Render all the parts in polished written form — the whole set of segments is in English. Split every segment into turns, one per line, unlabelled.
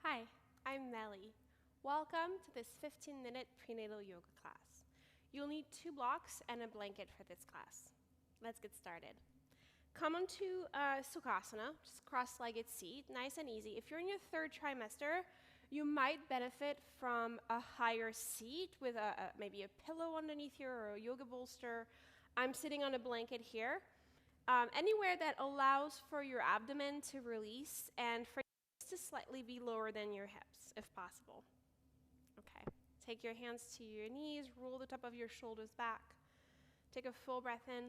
Hi, I'm Melie. Welcome to this 15-minute prenatal yoga class. You'll need 2 blocks and a blanket for this class. Let's get started. Come onto Sukhasana, just cross-legged seat, nice and easy. If you're in your 3rd trimester, you might benefit from a higher seat with maybe a pillow underneath you or a yoga bolster. I'm sitting on a blanket here. Anywhere that allows for your abdomen to release and for to slightly be lower than your hips, if possible. Okay, take your hands to your knees, roll the top of your shoulders back. Take a full breath in,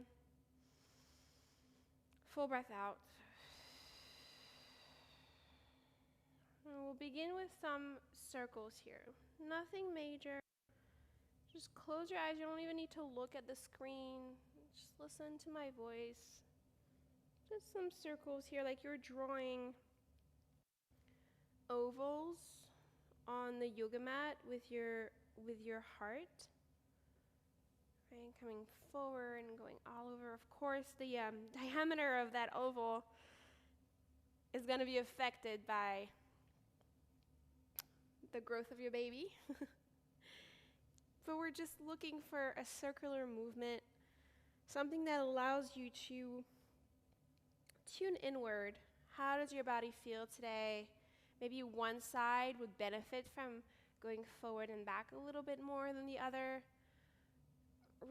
full breath out. And we'll begin with some circles here. Nothing major. Just close your eyes. You don't even need to look at the screen. Just listen to my voice. Just some circles here, like you're drawing ovals on the yoga mat with your heart, right? Coming forward and going all over. Of course, the diameter of that oval is going to be affected by the growth of your baby. But we're just looking for a circular movement, something that allows you to tune inward. How does your body feel today? Maybe one side would benefit from going forward and back a little bit more than the other.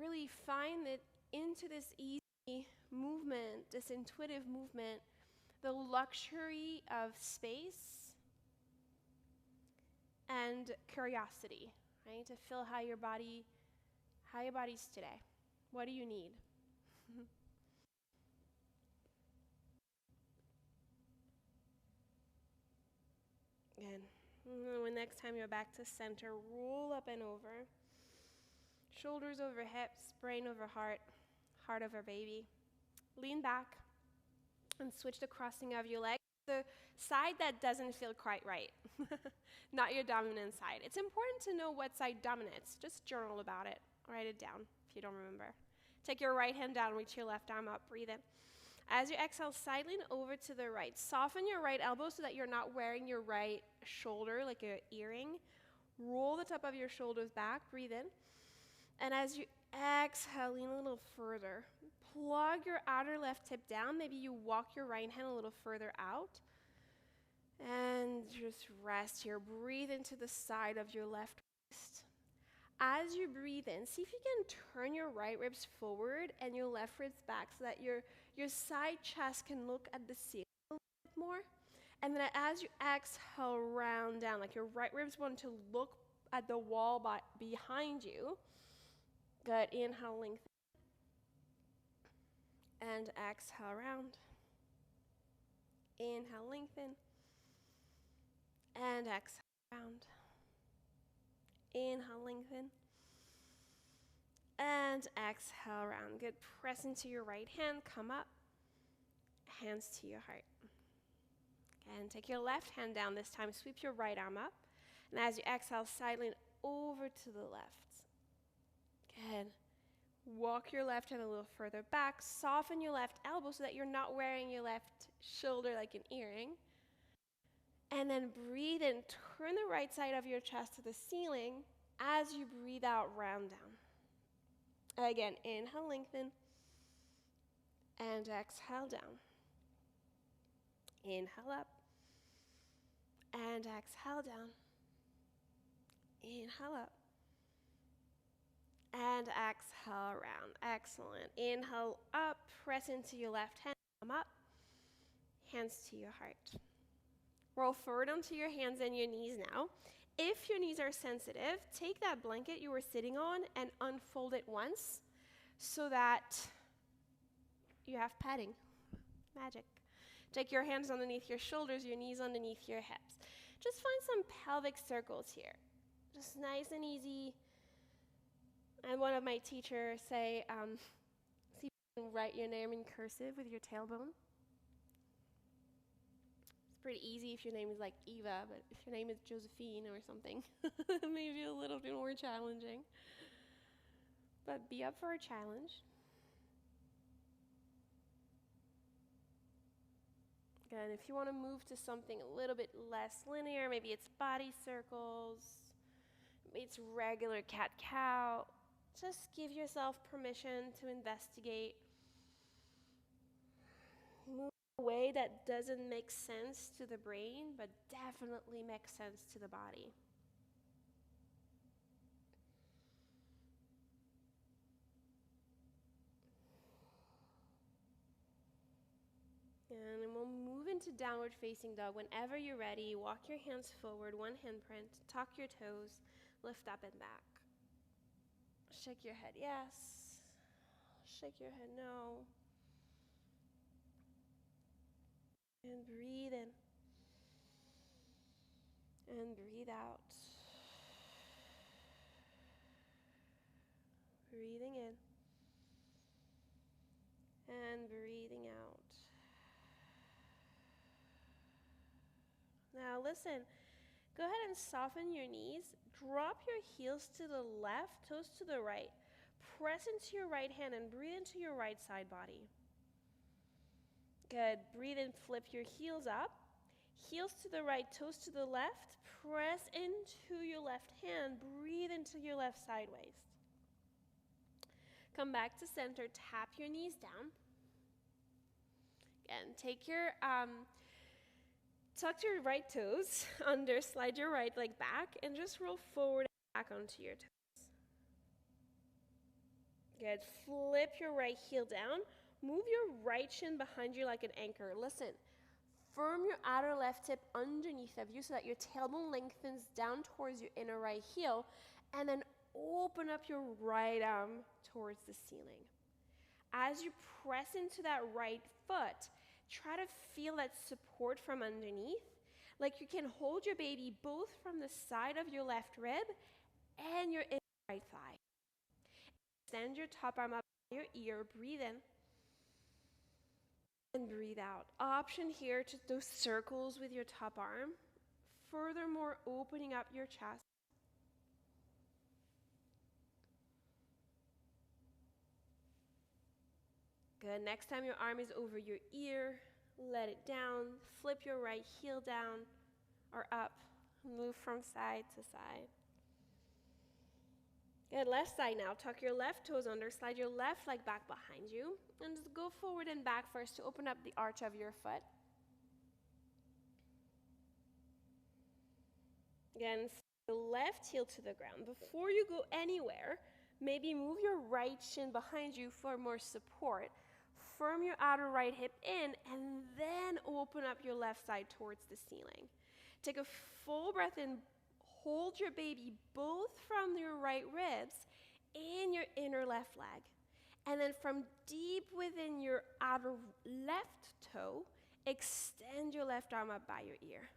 Really find that into this easy movement, this intuitive movement, the luxury of space and curiosity, right? To feel how your body's today. What do you need? Again, when next time you're back to center, roll up and over. Shoulders over hips, brain over heart, heart over baby. Lean back and switch the crossing of your legs. The side that doesn't feel quite right, not your dominant side. It's important to know what side dominates. Just journal about it. Write it down if you don't remember. Take your right hand down, reach your left arm up, breathe in. As you exhale, side lean over to the right. Soften your right elbow so that you're not wearing your right shoulder like an earring. Roll the top of your shoulders back, breathe in. And as you exhale, lean a little further. Plug your outer left hip down. Maybe you walk your right hand a little further out. And just rest here. Breathe into the side of your left wrist. As you breathe in, see if you can turn your right ribs forward and your left ribs back so that your side chest can look at the ceiling a little bit more. And then as you exhale, round down, like your right ribs want to look at the wall behind you. Good. Inhale, lengthen. And exhale, round. Inhale, lengthen. And exhale, round. Inhale, lengthen. And exhale, round. Good. Press into your right hand. Come up. Hands to your heart. And take your left hand down this time. Sweep your right arm up. And as you exhale, side lean over to the left. Good. Walk your left hand a little further back. Soften your left elbow so that you're not wearing your left shoulder like an earring. And then breathe in. Turn the right side of your chest to the ceiling. As you breathe out, round down. Again, inhale, lengthen. And exhale, down. Inhale up. And exhale, down. Inhale up. And exhale, round. Excellent. Inhale up. Press into your left hand. Come up. Hands to your heart. Roll forward onto your hands and your knees now. If your knees are sensitive, take that blanket you were sitting on and unfold it once so that you have padding. Magic. Take your hands underneath your shoulders, your knees underneath your hips. Just find some pelvic circles here. Just nice and easy. And one of my teachers say, see if you can write your name in cursive with your tailbone. It's pretty easy if your name is like Eva, but if your name is Josephine or something, maybe a little bit more challenging. But be up for a challenge. And if you want to move to something a little bit less linear, maybe it's body circles, maybe it's regular cat-cow, just give yourself permission to investigate. Move in a way that doesn't make sense to the brain, but definitely makes sense to the body. And then we'll move into downward facing dog. Whenever you're ready, walk your hands forward, one handprint, tuck your toes, lift up and back. Shake your head, yes. Shake your head, no. And breathe in. And breathe out. Breathing in. And breathing out. Now listen, go ahead and soften your knees. Drop your heels to the left, toes to the right. Press into your right hand and breathe into your right side body. Good. Breathe in, flip your heels up. Heels to the right, toes to the left. Press into your left hand. Breathe into your left side waist. Come back to center. Tap your knees down. Again, take your tuck your right toes under, slide your right leg back, and just roll forward and back onto your toes. Good. Flip your right heel down. Move your right shin behind you like an anchor. Listen, firm your outer left hip underneath of you so that your tailbone lengthens down towards your inner right heel, and then open up your right arm towards the ceiling. As you press into that right foot, try to feel that support from underneath, like you can hold your baby both from the side of your left rib and your right thigh. Extend your top arm up by your ear, breathe in, and breathe out. Option here to do circles with your top arm, furthermore opening up your chest. Good. Next time your arm is over your ear, let it down. Flip your right heel down or up. Move from side to side. Good. Left side now. Tuck your left toes under. Slide your left leg back behind you. And just go forward and back first to open up the arch of your foot. Again, the left heel to the ground. Before you go anywhere, maybe move your right shin behind you for more support. Firm your outer right hip in, and then open up your left side towards the ceiling. Take a full breath in. Hold your baby both from your right ribs and your inner left leg. And then from deep within your outer left toe, extend your left arm up by your ear.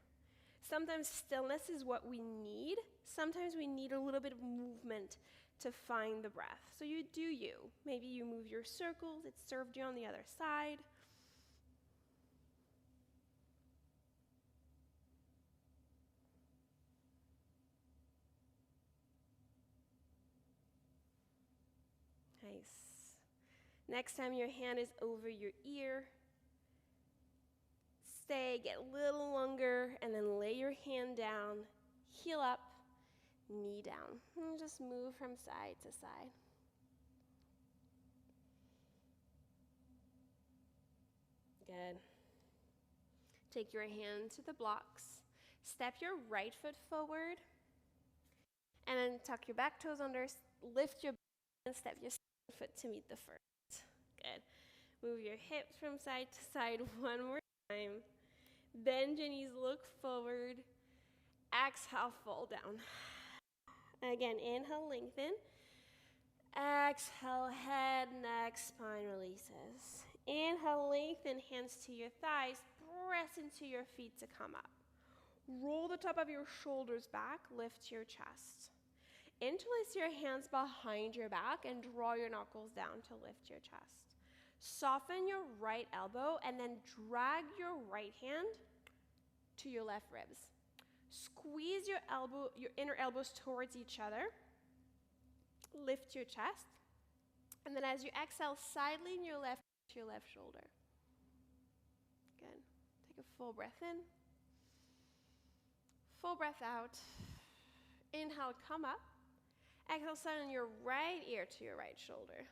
Sometimes stillness is what we need. Sometimes we need a little bit of movement to find the breath. So you do you. Maybe you move your circles. It served you on the other side. Nice. Next time your hand is over your ear, stay, get a little longer, and then lay your hand down, heel up, knee down. And just move from side to side. Good. Take your hand to the blocks. Step your right foot forward. And then tuck your back toes under, lift your back and step your second foot to meet the first. Good. Move your hips from side to side one more time. Bend your knees, look forward. Exhale, fall down. Again, inhale, lengthen. Exhale, head, neck, spine releases. Inhale, lengthen, hands to your thighs. Press into your feet to come up. Roll the top of your shoulders back, lift your chest. Interlace your hands behind your back and draw your knuckles down to lift your chest. Soften your right elbow and then drag your right hand to your left ribs. Squeeze your inner elbows towards each other. Lift your chest. And then as you exhale, side lean your left to your left shoulder. Good. Take a full breath in. Full breath out. Inhale, come up. Exhale, send your right ear to your right shoulder.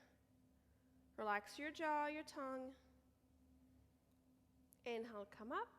Relax your jaw, your tongue. Inhale, come up.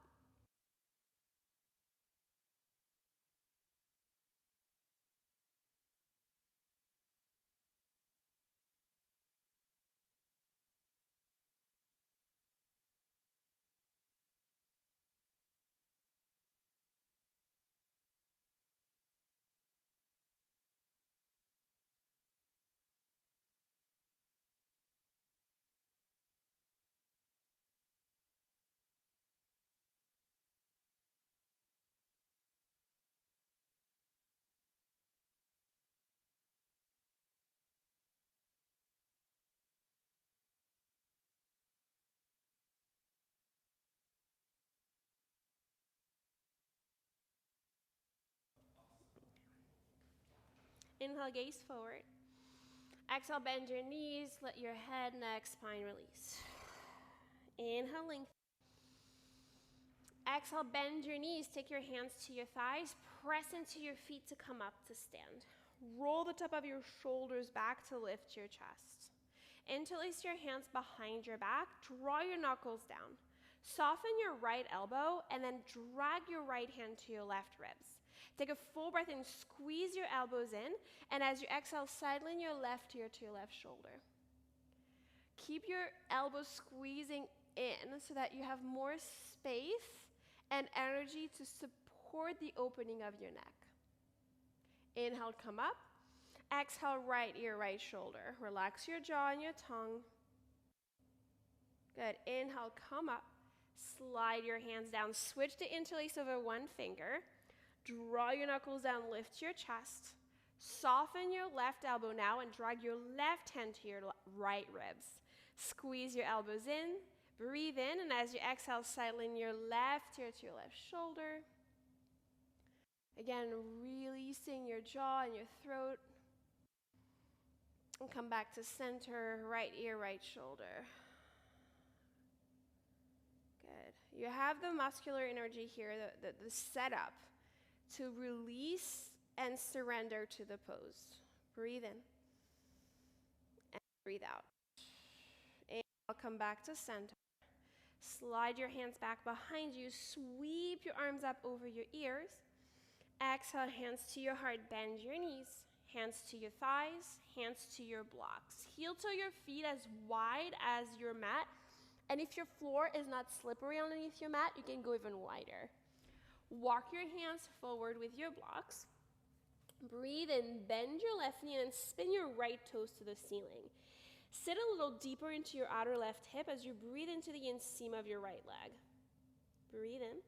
Inhale, gaze forward. Exhale, bend your knees. Let your head, neck, spine release. Inhale, lengthen. Exhale, bend your knees. Take your hands to your thighs. Press into your feet to come up to stand. Roll the top of your shoulders back to lift your chest. Interlace your hands behind your back. Draw your knuckles down. Soften your right elbow and then drag your right hand to your left ribs. Take a full breath and squeeze your elbows in. And as you exhale, sideline your left ear to your left shoulder. Keep your elbows squeezing in so that you have more space and energy to support the opening of your neck. Inhale, come up. Exhale, right ear, right shoulder. Relax your jaw and your tongue. Good. Inhale, come up. Slide your hands down. Switch to interlace over one finger. Draw your knuckles down, lift your chest. Soften your left elbow now and drag your left hand to your right ribs. Squeeze your elbows in. Breathe in, and as you exhale, sideline your left ear to your left shoulder. Again, releasing your jaw and your throat. And come back to center, right ear, right shoulder. Good. You have the muscular energy here, the setup to release and surrender to the pose. Breathe in and breathe out. And I'll come back to center. Slide your hands back behind you. Sweep your arms up over your ears. Exhale, hands to your heart. Bend your knees. Hands to your thighs. Hands to your blocks. Heel toe your feet as wide as your mat. And if your floor is not slippery underneath your mat, you can go even wider. Walk your hands forward with your blocks. Breathe in, bend your left knee, and spin your right toes to the ceiling. Sit a little deeper into your outer left hip as you breathe into the inseam of your right leg. Breathe in.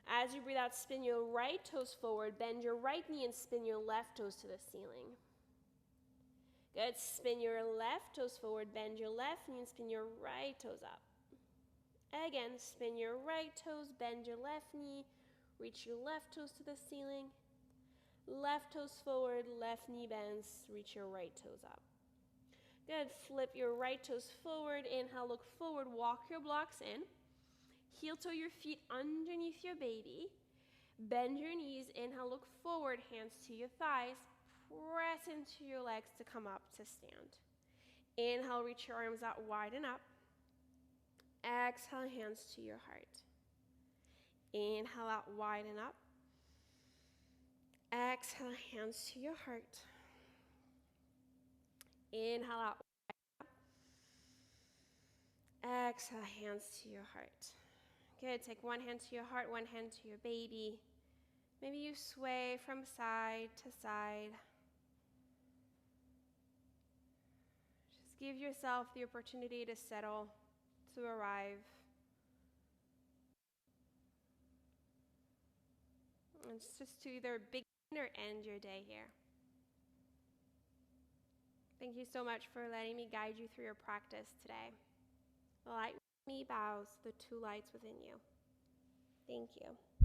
As you breathe out, spin your right toes forward, bend your right knee, and spin your left toes to the ceiling. Good. Spin your left toes forward, bend your left knee, and spin your right toes up. Again, spin your right toes, bend your left knee, reach your left toes to the ceiling. Left toes forward, left knee bends, reach your right toes up. Good. Flip your right toes forward. Inhale, look forward, walk your blocks in. Heel toe your feet underneath your baby. Bend your knees. Inhale, look forward, hands to your thighs. Press into your legs to come up to stand. Inhale, reach your arms out wide and up. Exhale, hands to your heart. Inhale out wide and up. Exhale, hands to your heart. Inhale out. Exhale, hands to your heart. Good. Take one hand to your heart, one hand to your baby. Maybe you sway from side to side. Just give yourself the opportunity to settle, to arrive. And it's just to either begin or end your day here. Thank you so much for letting me guide you through your practice today. The light within me bows the two lights within you. Thank you.